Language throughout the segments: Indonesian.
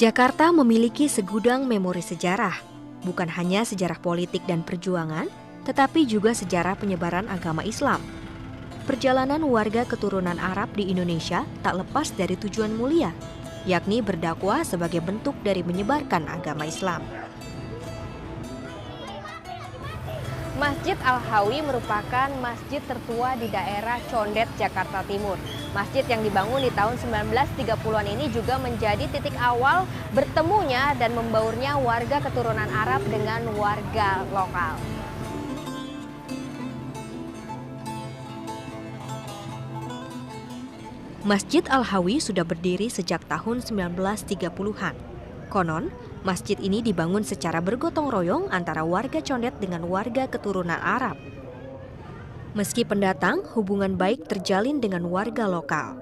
Jakarta memiliki segudang memori sejarah, bukan hanya sejarah politik dan perjuangan, tetapi juga sejarah penyebaran agama Islam. Perjalanan warga keturunan Arab di Indonesia tak lepas dari tujuan mulia, yakni berdakwah sebagai bentuk dari menyebarkan agama Islam. Masjid Al-Hawi merupakan masjid tertua di daerah Condet, Jakarta Timur. Masjid yang dibangun di tahun 1930-an ini juga menjadi titik awal bertemunya dan membaurnya warga keturunan Arab dengan warga lokal. Masjid Al-Hawi sudah berdiri sejak tahun 1930-an. Konon, masjid ini dibangun secara bergotong royong antara warga Condet dengan warga keturunan Arab. Meski pendatang, hubungan baik terjalin dengan warga lokal.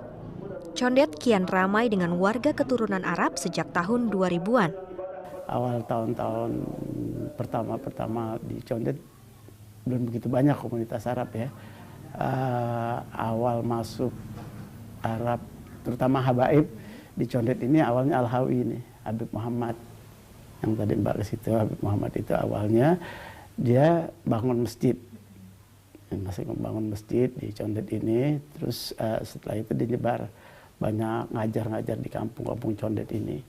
Condet kian ramai dengan warga keturunan Arab sejak tahun 2000-an. Awal tahun-tahun pertama di Condet belum begitu banyak komunitas Arab ya. Awal masuk Arab, terutama Habaib di Condet ini awalnya Al-Hawi ini, Habib Muhammad. Yang tadi Mbak ke situ, Habib Muhammad itu awalnya dia bangun masjid. Masih membangun masjid di Condet ini, terus setelah itu dinyebar, banyak ngajar-ngajar di kampung-kampung Condet ini.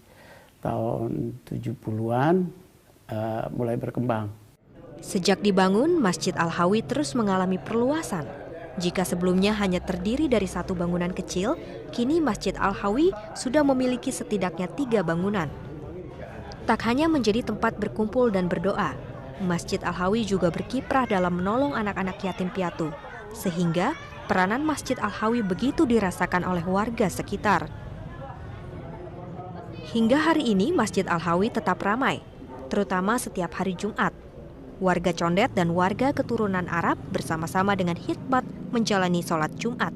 Tahun 70-an mulai berkembang. Sejak dibangun, Masjid Al-Hawi terus mengalami perluasan. Jika sebelumnya hanya terdiri dari satu bangunan kecil, kini Masjid Al-Hawi sudah memiliki setidaknya 3 bangunan. Tak hanya menjadi tempat berkumpul dan berdoa, Masjid Al-Hawi juga berkiprah dalam menolong anak-anak yatim piatu, sehingga peranan Masjid Al-Hawi begitu dirasakan oleh warga sekitar. Hingga hari ini Masjid Al-Hawi tetap ramai, terutama setiap hari Jumat. Warga Condet dan warga keturunan Arab bersama-sama dengan khidmat menjalani sholat Jumat.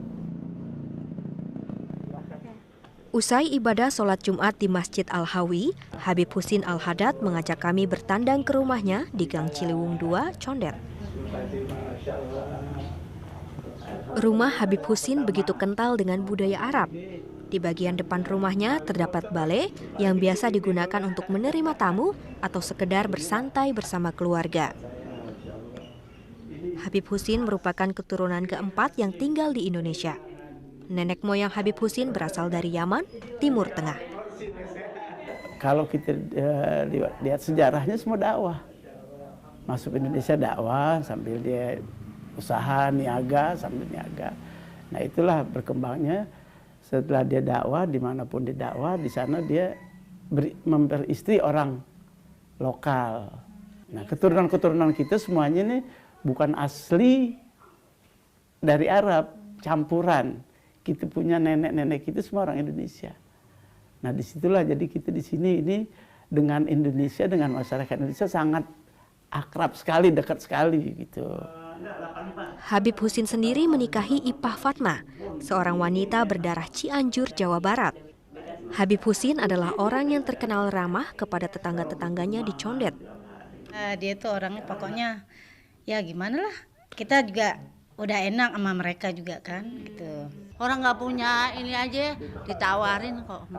Usai ibadah sholat Jumat di Masjid Al-Hawi, Habib Husin Al-Haddad mengajak kami bertandang ke rumahnya di Gang Ciliwung 2, Condet. Rumah Habib Husin begitu kental dengan budaya Arab. Di bagian depan rumahnya terdapat balai yang biasa digunakan untuk menerima tamu atau sekedar bersantai bersama keluarga. Habib Husin merupakan keturunan keempat yang tinggal di Indonesia. Nenek moyang Habib Husin berasal dari Yaman, Timur Tengah. Kalau kita lihat sejarahnya semua dakwah. Masuk Indonesia dakwah sambil dia usaha niaga sambil niaga. Nah itulah berkembangnya. Setelah dia dakwah, dimanapun dia dakwah, di sana dia memperistri orang lokal. Nah, keturunan-keturunan kita semuanya ini bukan asli dari Arab, campuran. Kita punya nenek-nenek kita semua orang Indonesia. Nah, disitulah jadi kita di sini ini dengan Indonesia, dengan masyarakat Indonesia sangat akrab sekali, dekat sekali gitu. Habib Husin sendiri menikahi Ipah Fatma, seorang wanita berdarah Cianjur, Jawa Barat. Habib Husin adalah orang yang terkenal ramah kepada tetangga-tetangganya di Condet. Dia tuh orangnya pokoknya ya gimana lah, kita juga udah enak sama mereka juga kan gitu. Orang nggak punya ini aja ditawarin kok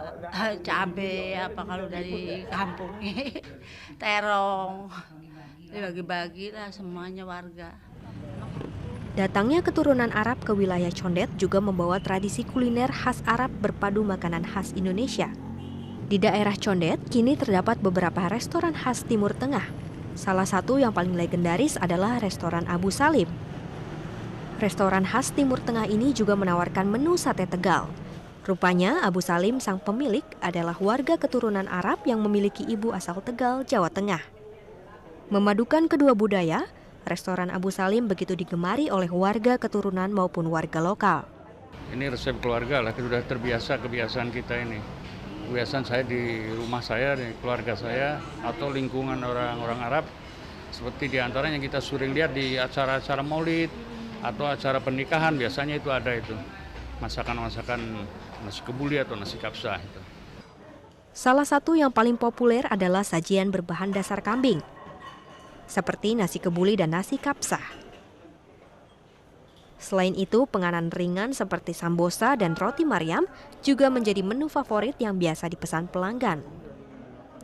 cabe apa kalau dari kampung terong dibagi-bagi lah semuanya warga. Datangnya keturunan Arab ke wilayah Condet juga membawa tradisi kuliner khas Arab berpadu makanan khas Indonesia. Di daerah Condet kini terdapat beberapa restoran khas Timur Tengah. Salah satu yang paling legendaris adalah restoran Abu Salim. Restoran khas Timur Tengah ini juga menawarkan menu sate Tegal. Rupanya Abu Salim sang pemilik adalah warga keturunan Arab yang memiliki ibu asal Tegal, Jawa Tengah. Memadukan kedua budaya, restoran Abu Salim begitu digemari oleh warga keturunan maupun warga lokal. Ini resep keluarga lah, sudah terbiasa kebiasaan kita ini. Kebiasaan saya di rumah saya, di keluarga saya, atau lingkungan orang-orang Arab. Seperti diantaranya kita sering lihat di acara-acara maulid atau acara pernikahan, biasanya itu ada itu. Masakan-masakan nasi kebuli atau nasi kapsa. Itu. Salah satu yang paling populer adalah sajian berbahan dasar kambing, seperti nasi kebuli dan nasi kapsah. Selain itu, penganan ringan seperti sambosa dan roti Maryam juga menjadi menu favorit yang biasa dipesan pelanggan.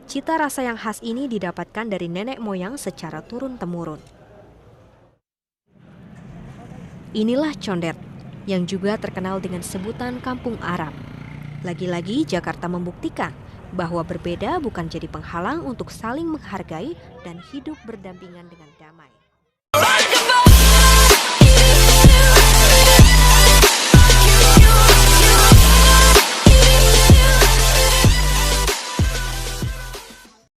Cita rasa yang khas ini didapatkan dari nenek moyang secara turun-temurun. Inilah condet, yang juga terkenal dengan sebutan Kampung Arab. Lagi-lagi Jakarta membuktikan bahwa berbeda bukan jadi penghalang untuk saling menghargai dan hidup berdampingan dengan damai.